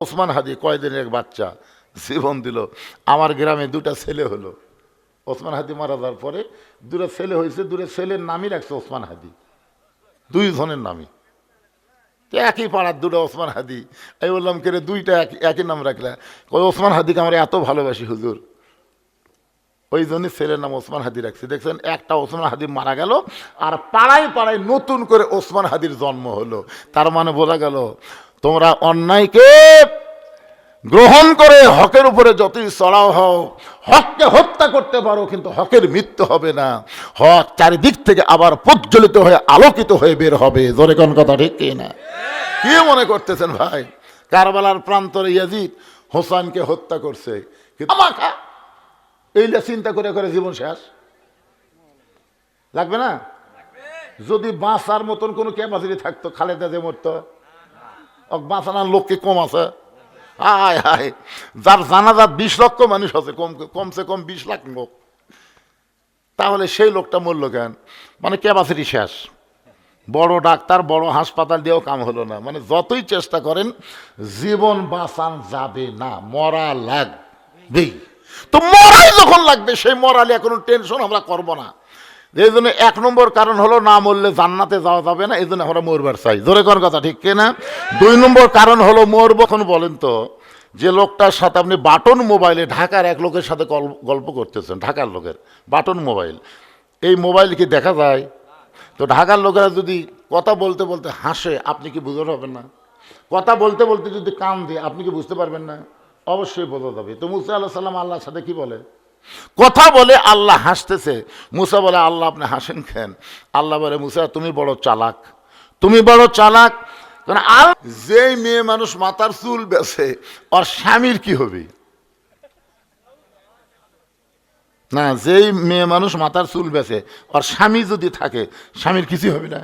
ওসমান হাদি কয়দিনের এক বাচ্চা জীবন দিল। আমার গ্রামে দুটা ছেলে হলো। ওসমান হাদি মারা যাওয়ার পরে দুটো ছেলে হয়েছে, দুটো ছেলের নামই রাখছে ওসমান হাদি, দুইজনের নামই একই পাড়ার, দুটো ওসমান হাদি। আমি বললাম কেরে দুইটা একই নাম রাখলে? ওই ওসমান হাদিকে আমরা এত ভালোবাসি হুজুর, ওই জন্যই ছেলের নাম ওসমান হাদি রাখছি। দেখছেন, একটা ওসমান হাদি মারা গেল আর পাড়ায় পাড়ায় নতুন করে ওসমান হাদির জন্ম হলো। তার মানে বোঝা গেল তোমরা অন্যায়কে গ্রহণ করে হকের উপরে যতই চড়াও হও, হককে হত্যা করতে পারো কিন্তু হকের মৃত্যু হবে না। হক চারিদিক থেকে আবার প্রজ্বলিত হয়ে আলোকিত হয়ে বের হবে। জোরে কোন কথা ঠিক কি না? কি মনে করতেছেন ভাই? কারবালার প্রান্তরে ইয়াজিদ হোসেনকে হত্যা করছে, আমাকা এইটা চিন্তা করে করে জীবন শেষ লাগবে না? যদি বাঁচার মতন কোনো ক্যাপাসিটি থাকতো, খালেদা যে মরতো, বাঁচানোর লোক কি কম আছে? হায় হায়, যার জানাজাত 20 লক্ষ মানুষ আছে, কমসে কম 20 লাখ লোক, তাহলে সেই লোকটা মরল কেন? মানে ক্যাপাসিটি শেষ। বড় ডাক্তার বড় হাসপাতাল দিয়েও কাম হলো না। মানে যতই চেষ্টা করেন জীবন বাঁচান যাবে না, মরা লাগবেই। তো মরাই যখন লাগবে, সেই মরালে কোনো টেনশন আমরা করবো না। এই জন্য 1 নম্বর কারণ হলো না মরলে জান্নাতে যাওয়া যাবে না, এই জন্য আমরা মরবার চাই। জোরে কোন কথা ঠিক কিনা? 2 নম্বর কারণ হলো মরবো। এখন বলেন তো, যে লোকটার সাথে আপনি বাটন মোবাইলে ঢাকার এক লোকের সাথে গল্প করতেছেন, ঢাকার লোকের বাটন মোবাইল, এই মোবাইল কি দেখা যায়? তো ঢাকার লোকেরা যদি কথা বলতে বলতে হাসে, আপনি কি বুঝতে পারবেন না? কথা বলতে বলতে যদি কান দিয়ে, আপনি কি বুঝতে পারবেন না? অবশ্যই বোঝা যাবে। তো মুসা আলাইহিস সালাম আল্লাহর সাথে কি বলে? কথা বলে, আল্লাহ হাসতেছে। মুসা বলে আল্লাহ আপনি হাসেন কেন? আল্লাহ বলে মুসা তুমি বড় চালাক, তুমি বড় চালাক। কারণ যেই মেয়ে মানুষ মাথার চুল বেছে, ওর স্বামীর কি হবে? না, যেই মেয়ে মানুষ মাথার চুল বেছে, ওর স্বামী যদি থাকে, স্বামীর কিছু হবে না।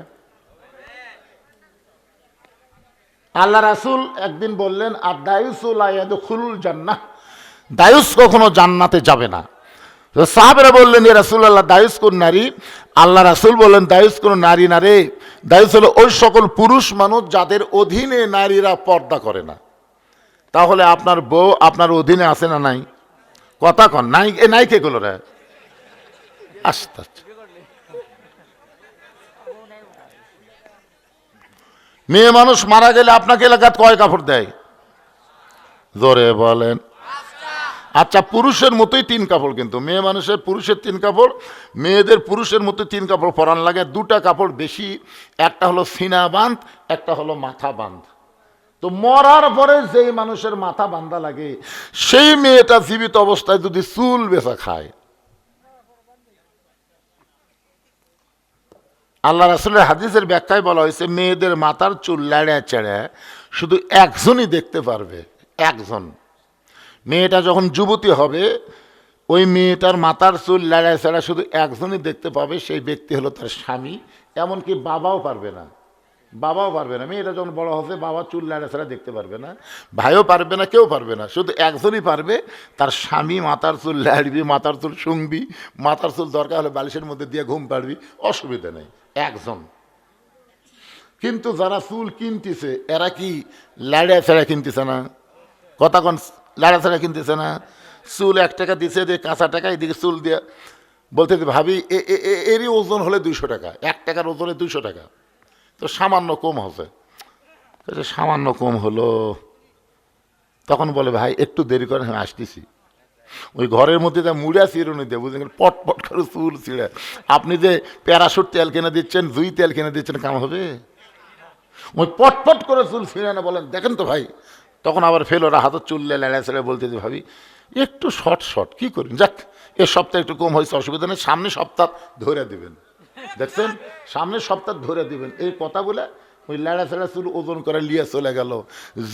আল্লাহ রাসূল একদিন বললেন, আর দায়ুসু লা ইয়াদখুলুল জান্নাহ, দায়ুস কখনো জান্নাতে যাবে না। সাহাবেরা বললেন ইয়া রাসূলুল্লাহ, দায়ুস কোন নারী? আল্লাহ রাসূল বললেন, দায়ুস কোন নারী না রে, দায়ুস হলো ওই সকল পুরুষ মানুষ যাদের অধীনে নারীরা পর্দা করে না। তাহলে আপনার বউ আপনার অধীনে আছে না নাই? কথা কন নাই? এ নাই কে গুলো রে? আস্তে আস্তে। মেয়ে মানুষ মারা গেলে আপনাকে এলাকাত কয় কাপড় দেয়? জোরে বলেন। আচ্ছা, পুরুষের মতোই 3 কাপড়, কিন্তু মেয়ে মানুষের পুরুষের 3 কাপড়, মেয়েদের পুরুষের মতো 3 কাপড় পরান লাগে। 2টা কাপড় বেশি, একটা হলো সিনা বাঁধ, একটা হলো মাথা বাঁধ। তো মরার পরে যেই মানুষের মাথা বাঁধা লাগে, সেই মেয়েটা জীবিত অবস্থায় যদি চুল বেচা খায়, আল্লাহ রাসূলের হাদিসের ব্যাখ্যায় বলা হয়েছে মেয়েদের মাথার চুল লাড়া চেড়ে শুধু একজনই দেখতে পারবে, একজন। মেয়েটা যখন যুবতী হবে, ওই মেয়েটার মাথার চুল লাড়ায় ছাড়া শুধু একজনই দেখতে পাবে, সেই ব্যক্তি হলো তার স্বামী। এমনকি বাবাও পারবে না, বাবাও পারবে না। মেয়েটা যখন বড় হবে, বাবা চুল লাড়া ছাড়া দেখতে পারবে না, ভাইও পারবে না, কেউ পারবে না, শুধু একজনই পারবে, তার স্বামী। মাথার চুল লাড়বি, মাথার চুল শুংবি, মাথার চুল দরকার হলে বালিশের মধ্যে দিয়ে ঘুম পাড়বি, অসুবিধা নেই, একজন। কিন্তু যারা চুল কিনতেছে, এরা কি লাড়া ছাড়া কিনতেছে না? কথা কোন? লাড়া ছাড়া কিনতেছে না। চুল 1 টাকা দিছে, যে কাঁচা টাকা এদিকে চুল দিয়ে বলতে ভাবি এরই ওজন হলে 200 টাকা, 1 টাকার ওজনে 200 টাকা, তো সামান্য কম হবে। সামান্য কম হলো, তখন বলে ভাই একটু দেরি করেন, আমি আসতেছি। ওই ঘরের মধ্যে যা মুড়া চিরুনি দিয়ে, বুঝলেন, পট পট করে চুল ছিঁড়ে। আপনি যে প্যারাশুট তেল কিনে দিচ্ছেন, জুই তেল কিনে দিচ্ছেন, কাম হবে? ওই পটপট করে চুল ছিঁড়ে না, বলেন দেখেন তো ভাই। তখন আবার ফেলোরা হাতের চুললে লেড়া ছেড়ে বলতে যে ভাবি একটু শর্ট কি করি, যাক এ সপ্তাহে একটু কম হয়েছে, অসুবিধা নেই, সামনে সপ্তাহ ধরে দিবেন। দেখছেন, সামনের সপ্তাহ ধরে দিবেন। এই কথা বলে ওই লেড়া ছেড়া চুল ওজন করে নিয়ে চলে গেল।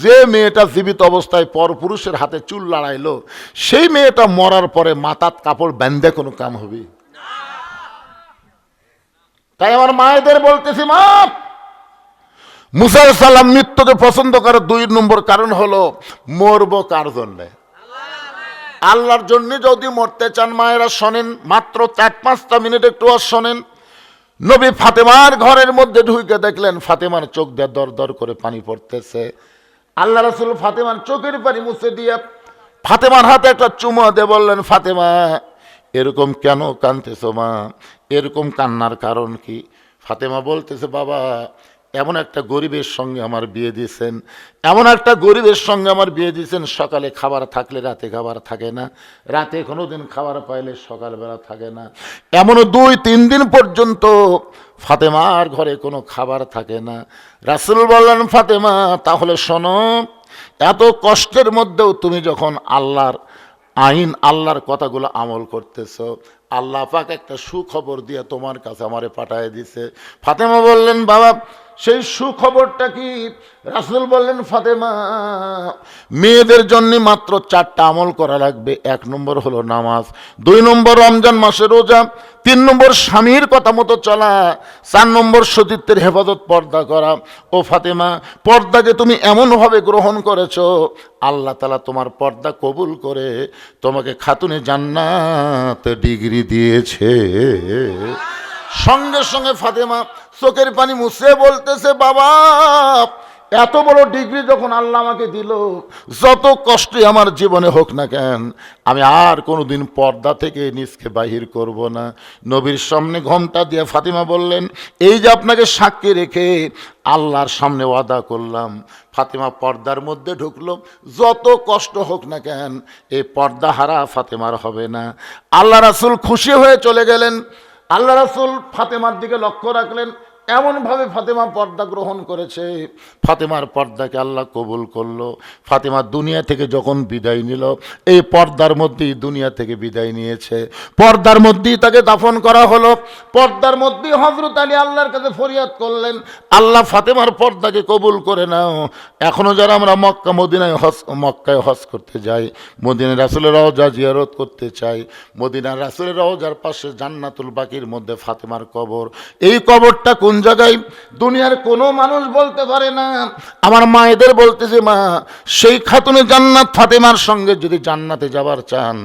যে মেয়েটা জীবিত অবস্থায় পরপুরুষের হাতে চুল লাড়াইলো, সেই মেয়েটা মরার পরে মাথার কাপড় বাঁধে কোনো কাম হবে? তাই আমার মায়েদের বলতেছি, মা, মুসা আলাইহিস সালাম মৃত্যুকে পছন্দ করে 2 নম্বর কারণ হলো মরবো কার জন্যে? আল্লাহর জন্য। যদি মরতে চান মায়েরা শোনেন, মাত্র 4-5টা মিনিট একটু আর শোনেন। নবী ফাতেমার ঘরের মধ্যে ঢুকে দেখলেন ফাতেমার চোখ দিয়ে দর দর করে পানি পড়তেছে। আল্লাহ রাসূল ফাতেমার চোখের পানি মুছে দিয়ে ফাতেমার হাতে একটা চুমা দিয়ে বললেন, ফাতেমা এরকম কেন কাঁদতেছো মা, এরকম কান্নার কারণ কি? ফাতেমা বলতেছে, বাবা এমন একটা গরিবের সঙ্গে আমার বিয়ে দিয়েছেন, এমন একটা গরিবের সঙ্গে আমার বিয়ে দিয়েছেন, সকালে খাবার থাকলে রাতে খাবার থাকে না, রাতে কোনো দিন খাবার পাইলে সকালবেলা থাকে না, এমনও 2-3 দিন পর্যন্ত ফাতেমার ঘরে কোনো খাবার থাকে না। রাসূল বললেন, ফাতেমা তাহলে শোনো, এত কষ্টের মধ্যেও তুমি যখন আল্লাহর আইন, আল্লাহর কথাগুলো আমল করতেছ, আল্লাহ পাক একটা সুখবর দিয়ে তোমার কাছে আমারে পাঠিয়ে দিছে। ফাতেমা বললেন, বাবা সেই সুখবরটা কি? রাসূল বললেন, ফাতেমা মেয়েদের জন্য মাত্র 4টা আমল করা লাগবে। 1 নম্বর হলো নামাজ, 2 নম্বর রমজান মাসে রোজা, 3 নম্বর স্বামীর কথা মতো চলা, 4 নম্বর সতীত্বের হেফাজত, পর্দা করা। ও ফাতেমা, পর্দাকে তুমি এমনভাবে গ্রহণ করেছো, আল্লাহ তাআলা তোমার পর্দা কবুল করে তোমাকে খাতুনে জান্নাত ডিগ্রি দিয়েছে। সঙ্গে সঙ্গে ফাতেমা চোখের পানি মুছে বলতেছে, বাবা এত বড় ডিগ্রি যখন আল্লাহ আমাকে দিল, যত কষ্টে আমার জীবনে হোক না কেন, আমি আর কোনোদিন পর্দা থেকে নিজকে বাহির করব না। নবীর সামনে ঘোমটা দিয়ে ফাতেমা বললেন, এই যে আপনাকে সাক্ষী রেখে আল্লাহর সামনে ওয়াদা করলাম। ফাতেমা পর্দার মধ্যে ঢুকলো, যত কষ্ট হোক না কেন এই পর্দা হারা ফাতেমার হবে না। আল্লাহ রাসূল খুশি হয়ে চলে গেলেন। আল্লাহ রাসূল ফাতেমার দিকে লক্ষ্য রাখলেন, এমনভাবে ফাতেমা পর্দা গ্রহণ করেছে, ফাতেমার পর্দাকে আল্লাহ কবুল করলো। ফাতেমা দুনিয়া থেকে যখন বিদায় নিল, এই পর্দার মধ্যেই দুনিয়া থেকে বিদায় নিয়েছে, পর্দার মধ্যেই তাকে দাফন করা হলো। পর্দার মধ্যেই হযরত আলী আল্লাহর কাছে ফরিয়াদ করলেন, আল্লাহ ফাতেমার পর্দাকে কবুল করে নাও। এখনো যারা আমরা মক্কায় হজ করতে যাই, মদিনার রাসূলের রওজা জিয়ারত করতে চাই, মদিনার রাসূলের রওজার পাশে জান্নাতুল বাকির মধ্যে ফাতেমার কবর। এই কবরটা কোন জায়গায় দুনিয়ার কোনো মানুষ বলতে পারে না। আমার মায়েদের বলতেছে, মা সেই খাতুনে জান্নাত ফাতেমার সঙ্গে যদি জান্নাতে যাবার চান,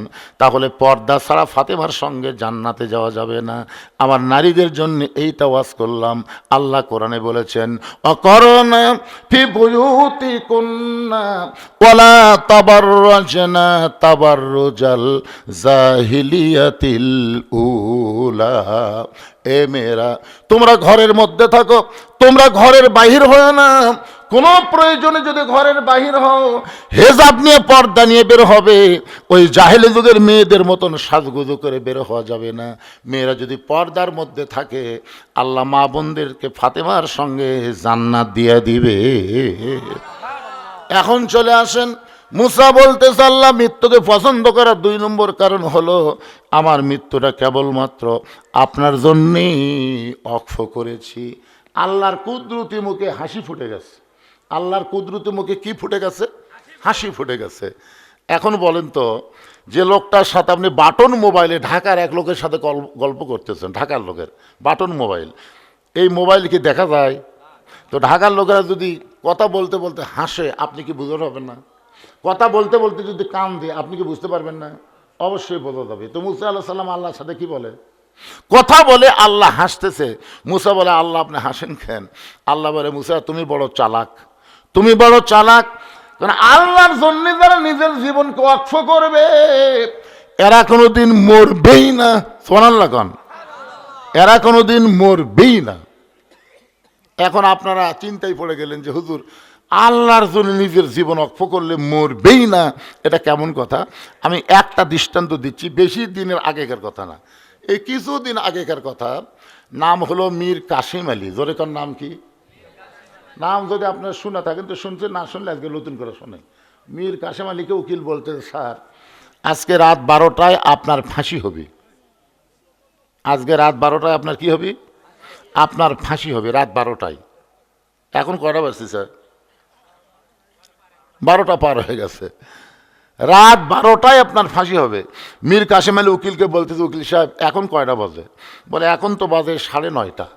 তাহলে পর্দা ছাড়া ফাতেমার সঙ্গে জান্নাতে যাওয়া যাবে না। আমার নারীদের জন্য এইটা ওয়াজ করলাম। আল্লাহ কোরআনে বলেছেন, অকরনা ফি বুয়ুতিকুন্না ওয়ালা তাবাররাজনা তাবাররুজাল জাহিলিয়াতিল উলা। এ মেয়েরা, তোমরা ঘরের মধ্যে থাকো, তোমরা ঘরের বাহির হয় না। কোনো প্রয়োজনে যদি ঘরের বাহির হও, হেজাব নিয়ে পর্দা নিয়ে বের হবে। ওই জাহেলি যুগের মেয়েদের মতন সাজগুজু করে বের হওয়া যাবে না। মেয়েরা যদি পর্দার মধ্যে থাকে, আল্লাহ মা বোনদেরকে ফাতেমার সঙ্গে জান্নাত দিয়ে দিবে। এখন চলে আসেন, মুসা বলতেছে, আল্লাহ মৃত্যুকে পছন্দ করার 2 নম্বর কারণ হলো, আমার মৃত্যুটা কেবলমাত্র আপনার জন্যেই অক্ষ করেছি। আল্লাহর কুদরতি মুখে হাসি ফুটে গেছে। আল্লাহর কুদরতি মুখে কি ফুটে গেছে? হাসি ফুটে গেছে। এখন বলেন তো, যে লোকটার সাথে আপনি বাটন মোবাইলে ঢাকার এক লোকের সাথে গল্প করতেছেন, ঢাকার লোকের বাটন মোবাইল, এই মোবাইল কি দেখা যায়? তো ঢাকার লোকেরা যদি কথা বলতে বলতে হাসে, আপনি কি বুঝতে পারবেন না? কথা বলতে বলতে যদি কান দিয়ে, আপনি কি বুঝতে পারবেন না? অবশ্যই বোঝা যাবে। তো মুসা আলাইহিস সালাম আল্লাহর সাথে কি বলে? কথা বলে, আল্লাহ হাসতেছে। মুসা বলে, আল্লাহ আপনি হাসেন কেন? আল্লাহ বলে, মুসা তুমি বড় চালাক, তুমি বড় চালাক। কারণ আল্লাহর জন্য যারা নিজের জীবনকে ওয়াকফ করবে, এরা কোনোদিন মরবেই না। সুবহানাল্লাহ কোন, এরা কোনোদিন মরবেই না। এখন আপনারা চিন্তায় পড়ে গেলেন যে হুজুর, আল্লাহর জন্য নিজের জীবন ওয়াকফ করলে মরবেই না, এটা কেমন কথা? আমি একটা দৃষ্টান্ত দিচ্ছি, বেশি দিনের আগেকার কথা না, এই কিছুদিন আগেকার কথা। নাম হলো মীর কাসেম আলী। জোরে কর, নাম কি? নাম যদি আপনারা শুনে থাকেন তো শুনছেন, না শুনলে আজকে নতুন করে শোনেন। মীর কাসেম আলীকে উকিল বলতে, স্যার আজকে রাত 12টায় আপনার ফাঁসি হবে। আজকে রাত 12টায় আপনার কি হবে? আপনার ফাঁসি হবে রাত 12টায়। এখন কটা বাজছে স্যার? 12টা পার হয়ে গেছে। রাত 12টায় আপনার ফাঁসি হবে। মীর কাসেম আলী উকিলকে বলতেছে, উকিল সাহেব এখন কয়টা বাজে? বলে এখন তো বাজে 9:30।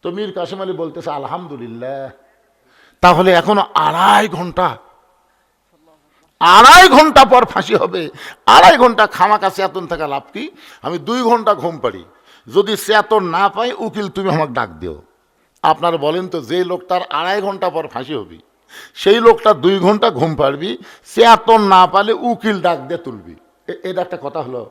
তো মীর কাসেম আলী বলতেছে, আলহামদুলিল্লাহ, তাহলে এখনো 2.5 ঘন্টা, 2.5 ঘন্টা পর ফাঁসি হবে। 2.5 ঘন্টা খামাকা চেতন থাকা লাভ কি? আমি 2 ঘন্টা ঘুম পাড়ি, যদি চেতন না পাই, উকিল তুমি আমাকে ডাক দিও। আপনারা বলেন তো, যে লোকটার 2.5 ঘন্টা পর ফাঁসি হবে, সেই লোকটা 2 ঘন্টা ঘুম পাড়বি, চেতন না পালে উকিল ডাক দিয়ে তুলবি। এটা একটা কথা হলো।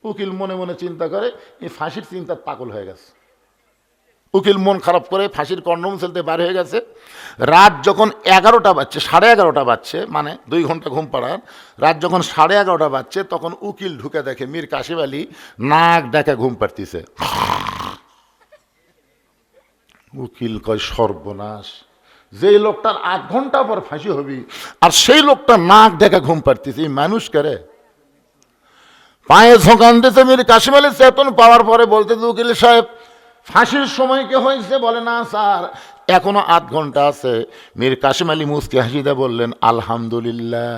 উকিল মনে মনে চিন্তা করে এই ফাঁসির চিন্তার পাগল হয়ে গেছে। উকিল মন খারাপ করে ফাঁসির কন্ডম ফেলতে বার হয়ে গেছে। রাত যখন 11টা বাজছে, 11:30 বাজছে, মানে 2 ঘন্টা ঘুম পাড়ার, রাত যখন 11:30 বাজছে, তখন উকিল ঢুকে দেখে মীর কাশিম আলী নাক ডাকে ঘুম পাড়তিছে। উকিল কয় সর্বনাশ, যেই লোকটার 8 ঘন্টা পর ফাঁসি হবি আর সেই লোকটা নাক ডেকে ঘুম পাড়তিছে, এই মানুষ করে। পায়ে ঝোঁকান দিতে মীর কাশিম আলী চেতন পাওয়ার পরে বলতেছে, উকিল সাহেব ফাঁসির সময় কে হয়েছে? বলে না স্যার, এখনো 8 ঘন্টা আছে। মীর কাশিম আলী মুচকি হাসি দিয়ে বললেন আলহামদুলিল্লাহ।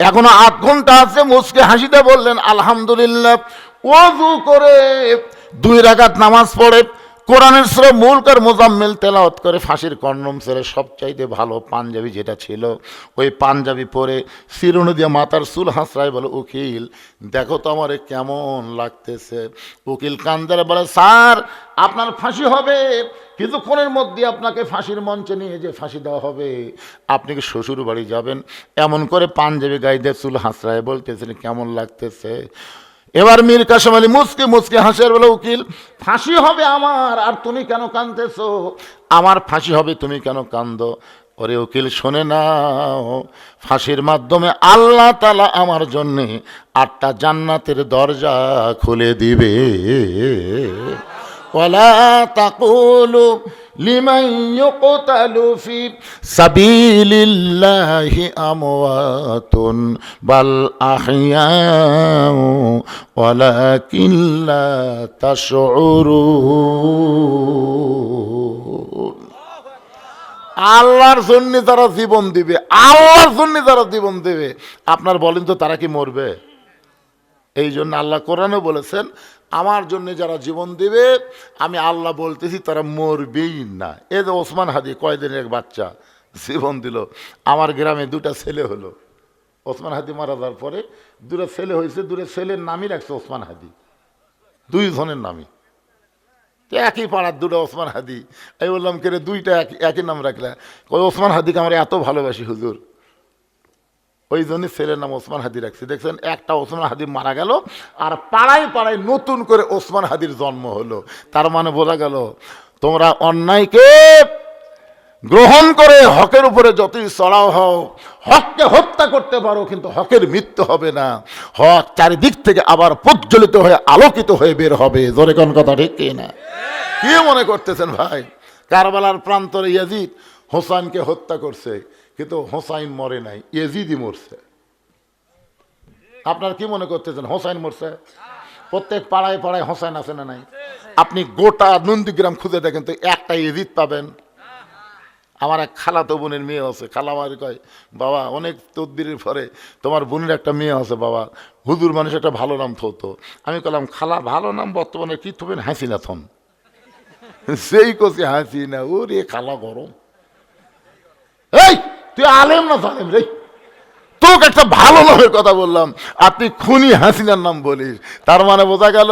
এখনো 8 ঘন্টা আছে, মুচকি হাসি দিয়ে বললেন আলহামদুলিল্লাহ। ওযু করে 2 রাকাত নামাজ পড়ে কোরআনের সূরা মুলক আর মুজাম্মিল তেলাওয়াত করে ফাঁসির কন্ডম ছেড়ে সবচাইতে ভালো পাঞ্জাবি যেটা ছিল ওই পাঞ্জাবি পরে শিরোনো দিয়ে মাথার চুল হাসরায় বলে, উকিল দেখো তো আমারে কেমন লাগতেছে। উকিল কান্দারে বলে, স্যার আপনার ফাঁসি হবে, কিছুক্ষণের মধ্যে আপনাকে ফাঁসির মঞ্চে নিয়ে যে ফাঁসি দেওয়া হবে। আপনি কি শ্বশুর বাড়ি যাবেন? এমন করে পাঞ্জাবি গায়ে দিয়ে চুল হাসরায় বলতেছেন কেমন লাগতেছে। এবার মীর কাশিম আলী মুচকে মুচকে হাসির বলে, উকিল ফাঁসি হবে আমার, আর তুমি কেন কাঁদতেছো? আমার ফাঁসি হবে, তুমি কেন কান্দো? ওরে উকিল শোনে নাও, ফাঁসির মাধ্যমে আল্লাহ তাআলা আমার জন্যে 8টা জান্নাতের দরজা খুলে দিবে। ওয়ালা তাকুলু লিমান ইউকতালু ফি সাবিলিল্লাহি আমওয়াতুন বাল আহইয়াউ ওয়ালাকিন লা তাশউরুন। আল্লাহর জন্য যারা জীবন দিবে, আল্লাহর জন্য যারা জীবন দেবে, আপনার বলেন তো তারা কি মরবে? এই জন্য আল্লাহ কোরআনে বলেছেন, আমার জন্য যারা জীবন দিবে আমি আল্লাহ বলতেছি তারা মরবেই না। এই যে ওসমান হাদি কয়দিনের এক বাচ্চা জীবন দিল, আমার গ্রামে 2টা ছেলে হলো। ওসমান হাদি মারা যাওয়ার পরে 2টা ছেলে হয়েছে, 2টা ছেলের নামই রাখছে ওসমান হাদি, 2 জনের নামই। একই পাড়ার 2টা ওসমান হাদি। আমি বললাম কে রে 2টা একই নাম রাখলে? ওসমান হাদিকে আমরা এত ভালোবাসি হুজুর, ওই জন্য ছেলের নাম ওসমান হাদি রাখছি। দেখছেন, একটা ওসমান হাদি মারা গেল আর পাড়ায় পাড়ায় নতুন করে ওসমান হাদির জন্ম হলো। তার মানে বোঝা গেল তোমরা অন্যায়কে গ্রহণ করে হকের উপরে যতই চড়াও হও, হককে হত্যা করতে পারো, কিন্তু হকের মৃত্যু হবে না। হক চারিদিক থেকে আবার প্রজ্বলিত হয়ে আলোকিত হয়ে বের হবে। জোরে কোন কথা ঠিক কি না? কি মনে করতেছেন ভাই? কারবালার প্রান্তরে ইয়াজিদ হোসাইনকে হত্যা করছে, কিন্তু হোসাইন মরে নাই, ইয়াজিদই মরছে। আপনার কি মনে করতেছেন হোসাইন মরছে? প্রত্যেক পাড়ায় পাড়ায় হোসাইন আছে না নাই? আপনি গোটা নন্দীগ্রাম খুঁজে দেখেন তো একটা ইয়াজিদ পাবেন? আমার এক খালাতো বোনের মেয়ে আছে, খালা আমার কয়, বাবা অনেক তদবিরের পরে তোমার বোনের একটা মেয়ে আছে, বাবা হুজুর মানুষ একটা ভালো নাম থতো। আমি বললাম, খালা ভালো নাম বর্তমানে কি থবেন? হাসিনা থন। সেই কছি হাসিনা। ওরে খালা গরম। এই তুই আলেম না জালেম রে? তোকে একটা ভালো নামের কথা বললাম, আপনি খুনি হাসিনার নাম বলিস। তার মানে বোঝা গেল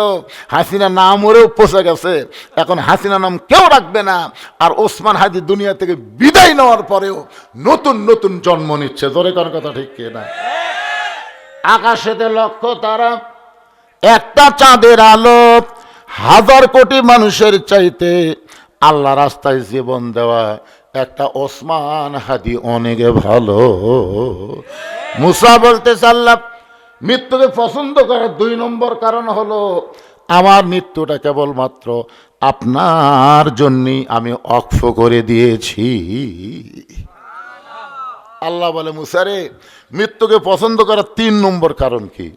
হাসিনা নাম ওরেও পচে গেছে, এখন হাসিনা নাম কেউ রাখবে না। আর ওসমান হাদি দুনিয়া থেকে বিদায় নেওয়ার পরেও নতুন নতুন জন্ম নিচ্ছে। জোরে কোন কথা ঠিক কি না? আকাশেতে লক্ষ্য তারা, একটা চাঁদের আলো 1000 কোটি মানুষের চাইতে আল্লাহ রাস্তায় জীবন দেওয়া একটা ওসমান হাদি অনেক ভালো। মুসা বলতে আল্লাহ মৃত্যুকে পছন্দ করার 2 নম্বর কারণ হলো আমার মৃত্যুটা কেবলমাত্র আপনার জন্যই আমি অক্ষ করে দিয়েছি। আল্লাহ বলে, মুসা রে, মৃত্যুকে পছন্দ করার 3 নম্বর কারণ কি?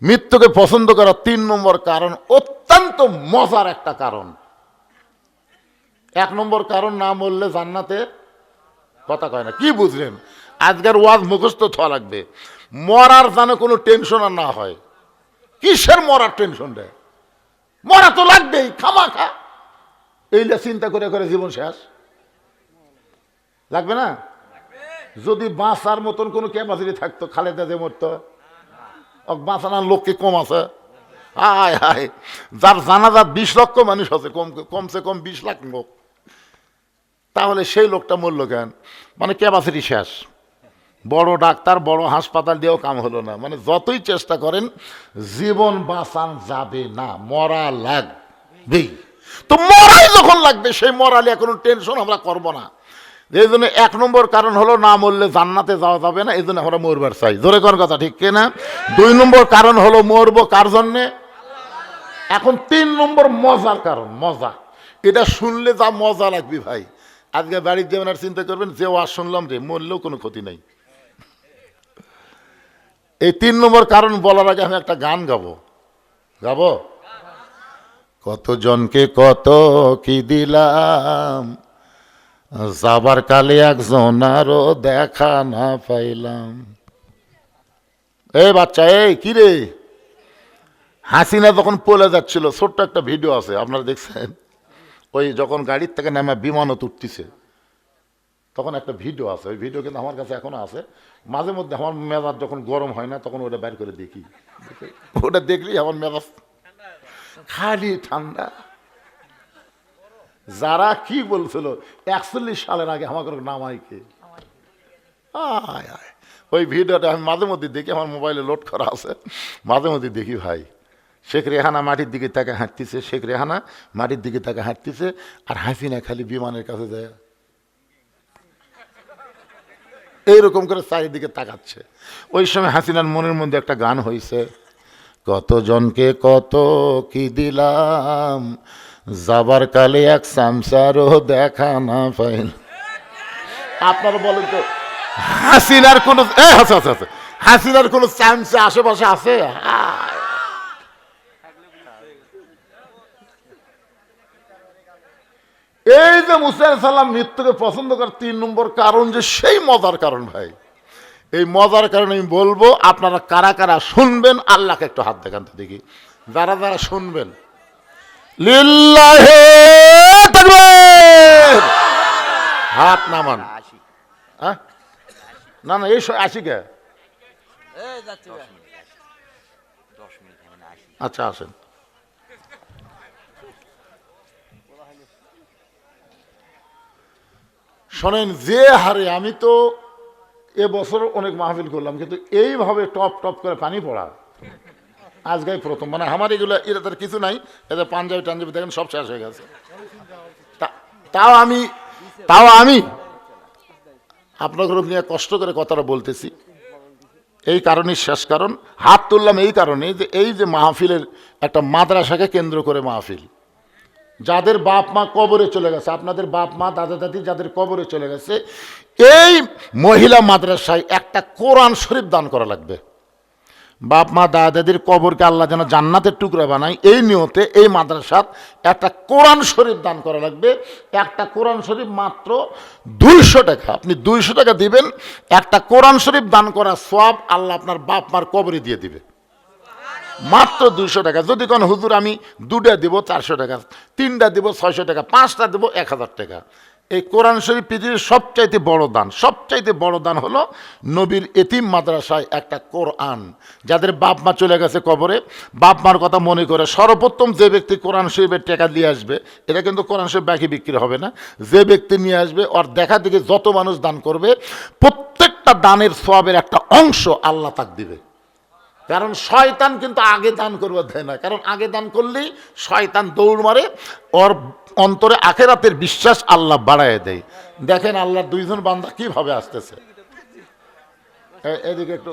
মৃত্যুকে পছন্দ করার 3 নম্বর কারণ অত্যন্ত মজার একটা কারণ। 1 নম্বর কারণ, না মরলে জান্নাতে কথা কয় না। কি বুঝলেন? আজকের ওয়াজ মুখস্থ থাকা লাগবে। মরার যেন কোনো টেনশন আর না হয়। কিসের মরার টেনশন রে? মরা তো লাগবেই খামাখা। এইটা চিন্তা করে করে জীবন শেষ লাগবে না? যদি বাঁচার মতন কোনো ক্যাপাসিটি থাকতো, খালেদা যে মরতো, বাঁচানোর লোক কি কম আছে? হায় হায়, যার জানাজাত 20 লক্ষ মানুষ আছে, কমসে কম 20 লাখ লোক। তাহলে সেই লোকটা মরল কেন? মানে ক্যাপাসিটি শেষ, বড় ডাক্তার বড় হাসপাতাল দিয়েও কাম হলো না। মানে যতই চেষ্টা করেন জীবন বাঁচান যাবে না, মরা লাগবেই। তো মরাই যখন লাগবে সেই মরালে কোনো টেনশন আমরা করব না। এই জন্য 1 নম্বর কারণ হলো না মরলে জান্নাতে যাওয়া যাবে না, এই জন্য আমরা মরবার চাই। জোরে কোন কথা ঠিক কিনা? 2 নম্বর কারণ হলো মরবো কার জন্যে? এখন 3 নম্বর মজার কারণ, মজা। এটা শুনলে যা মজা লাগবে ভাই, আজকে বাড়ির যাবেন আর চিন্তা করবেন যে ওয়াজ শুনলাম রে, মরলেও কোনো ক্ষতি নেই। এই 3 নম্বর কারণ বলার আগে আমি একটা গান গাবো। কতজনকে কত কি দিলাম, যাবার কালে একজনারও দেখা না পাইলাম। এই বাচ্চা, এই কি রে? হাসিনা যখন পলে যাচ্ছিল, ছোট্ট একটা ভিডিও আছে, আপনারা দেখছেন? ওই যখন গাড়ির থেকে নামা বিমানও উঠতেছে, তখন একটা ভিডিও আছে। ওই ভিডিও কিন্তু আমার কাছে এখনো আছে। মাঝে মধ্যে আমার মেজাজ যখন গরম হয় না, তখন ওটা বের করে দেখি। ওটা দেখলেই আমার মেজাজ খালি ঠান্ডা। যারা কি বলছিল 41 সালের আগে আমাকে নামাইকে, ওই ভিডিওটা আমি মাঝে মধ্যে দেখি, আমার মোবাইলে লোড করা আছে, মাঝে মধ্যে দেখি ভাই। শেখ রেহানা মাটির দিকে তাকে হাঁটতেছে, শেখ রেহানা মাটির দিকে তাকে হাঁটতেছে, আর হাসিনা খালি বিমানের কাছে যায় এইরকম করে চারিদিকে তাকাচ্ছে। ওই সময় হাসিনার মনের মধ্যে একটা গান হয়েছে, কতজনকে কত কি দিলাম, যাবার কালে এক চামচারও দেখা না পাইল। আপনারা বলেন তো, হাসিনার কোন হাসিনার কোন চামচা আশেপাশে আছে? এই যে মুসা আলাইহিস সালাম মৃত্যুকে পছন্দ করে 3 নম্বর কারণ, যে সেই মজার কারণ ভাই। এই মজার কারণে আমি বলবো, আপনারা কারা কারা শুনবেন আল্লাহকে একটু হাত দেখান তো দেখি। যারা যারা শুনবেন লিল্লাহি তাকবীর, হাত নামান। হ্যাঁ, না না, এই 80 কে? আচ্ছা আসেন। শোনেন, যে হারে আমি তো এবছর অনেক মাহফিল করলাম, কিন্তু এইভাবে টপ টপ করে পানি পড়া আজকেই প্রথম। মানে আমার এগুলো এটা তার কিছু নাই, এদের পাঞ্জাবি টাঞ্জাবি দেখেন সব শেষ হয়ে গেছে। তাও আমি আপনাদের নিয়ে কষ্ট করে কথাটা বলতেছি। এই কারণেই শেষ কারণ হাত তুললাম, এই কারণে যে এই যে মাহফিলের একটা মাদ্রাসাকে কেন্দ্র করে মাহফিল, যাদের বাপ মা কবরে চলে গেছে, আপনাদের বাপ মা দাদা দাদি যাদের কবরে চলে গেছে, এই মহিলা মাদ্রাসায় একটা কোরআন শরীফ দান করা লাগবে। বাপ মা দাদা দাদির কবরকে আল্লাহ যেন জান্নাতের টুকরা বানায়, এই নিয়তে এই মাদ্রাসাত একটা কোরআন শরীফ দান করা লাগবে। একটা কোরআন শরীফ মাত্র 200 টাকা। আপনি 200 টাকা দিবেন, একটা কোরআন শরীফ দান করা সওয়াব আল্লাহ আপনার বাপ মার কবরে দিয়ে দিবে। মাত্র 200 টাকা। যদি কোন হুজুর আমি 2টা দিব 400 টাকা, 3টা দিব 600 টাকা, 5টা দিব 1000 টাকা। এই কোরআন শরীফ পৃথিবীর সবচাইতে বড় দান। সবচাইতে বড় দান হলো নবীর এতিম মাদ্রাসায় একটা কোরআন। যাদের বাপ মা চলে গেছে কবরে, বাপ মার কথা মনে করে সর্বপ্রথম যে ব্যক্তি কোরআন শরীফের টাকা দিয়ে আসবে, এটা কিন্তু কোরআন শরীফ বাকি বিক্রি হবে না, যে ব্যক্তি নিয়ে আসবে ওর দেখা দেখে যত মানুষ দান করবে, প্রত্যেকটা দানের সওয়াবের একটা অংশ আল্লাহ তাক দিবে। কারণ শয়তান কিন্তু আগে দান করবে দেয় না, কারণ আগে দান করলেই শয়তান দৌড় মারে, ওর অন্তরে আখেরাতের বিশ্বাস আল্লাহ বাড়ায় দেয়। দেখেন আল্লাহর 2 জন বান্দা কিভাবে আসতেছে। এদিকে একটু,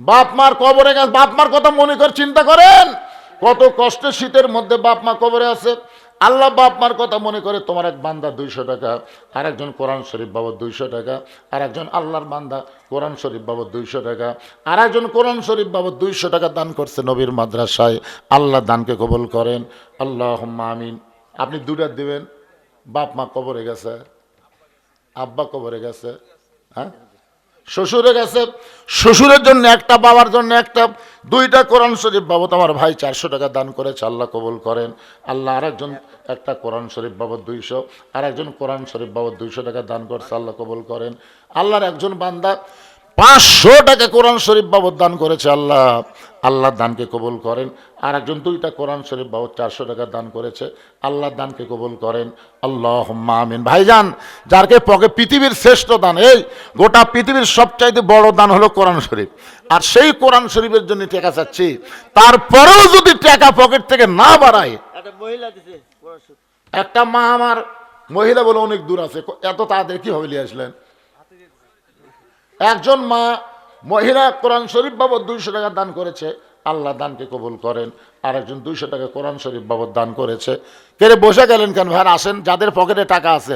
বাপ মার কবরে গেছে, বাপ মার কথা মনে করে চিন্তা করেন, কত কষ্টে শীতের মধ্যে বাপ মা কবরে আছে। আল্লাহ বাপ মার কথা মনে করে তোমার এক বান্দা 200 টাকা, আর একজন কোরআন শরীফ বাবদ 200 টাকা, আর একজন আল্লাহর বান্দা কোরআন শরীফ বাবদ 200 টাকা, আর একজন কোরআন শরীফ বাবদ 200 টাকা দান করছে নবীর মাদ্রাসায়। আল্লাহ দানকে কবুল করেন, আল্লাহুম্মা আমিন। আপনি 2টা দিবেন, বাপ মা কবরে গেছে, আব্বা কবরে গেছে, হ্যাঁ শ্বশুরে গেছে, শ্বশুরের জন্য একটা, বাবার জন্য একটা, 2টা কোরআন শরীফ বাবদ আমার ভাই 400 টাকা দান করেছে, আল্লাহ কবুল করেন। আল্লাহ আরেকজন একটা কোরআন শরীফ বাবদ 200, আর একজন কোরআন শরীফ বাবদ 200 টাকা দান করছে, আল্লাহ কবুল করেন। আল্লাহর একজন বান্দা 500 টাকা কোরআন শরীফ বাবদ দান করেছে। আল্লাহ আল্লাহ দানকে কবুল করেন। আর একজন 2টা কোরআন শরীফ বাবদ 400 টাকা দান করেছে। আল্লাহ দানকে কবুল করেন। আল্লাহুম্মা আমিন। ভাইজান, যারকে পকে পৃথিবীর শ্রেষ্ঠ দান, এই গোটা পৃথিবীর সবচাইতে বড় দান হলো কোরআন শরীফ। আর সেই কোরআন শরীফের জন্য টাকা চাচ্ছি, তারপরেও যদি টাকা পকেট থেকে না বাড়ায়। একটা মা, আমার মহিলা বলে অনেক দূর আছে, এত তাড়াতাড়ি কিভাবে নিয়ে আসলেন? একজন মা মহিলা কোরআন শরীফ বাবদ 200 টাকা দান করেছে। আল্লাহ দানকে কবুল করেন। আর একজন 200 টাকা কোরআন শরীফ বাবদ দান করেছে। কে রে বসে গেলেন কেন? ভাই আসেন, যাদের পকেটে টাকা আছে।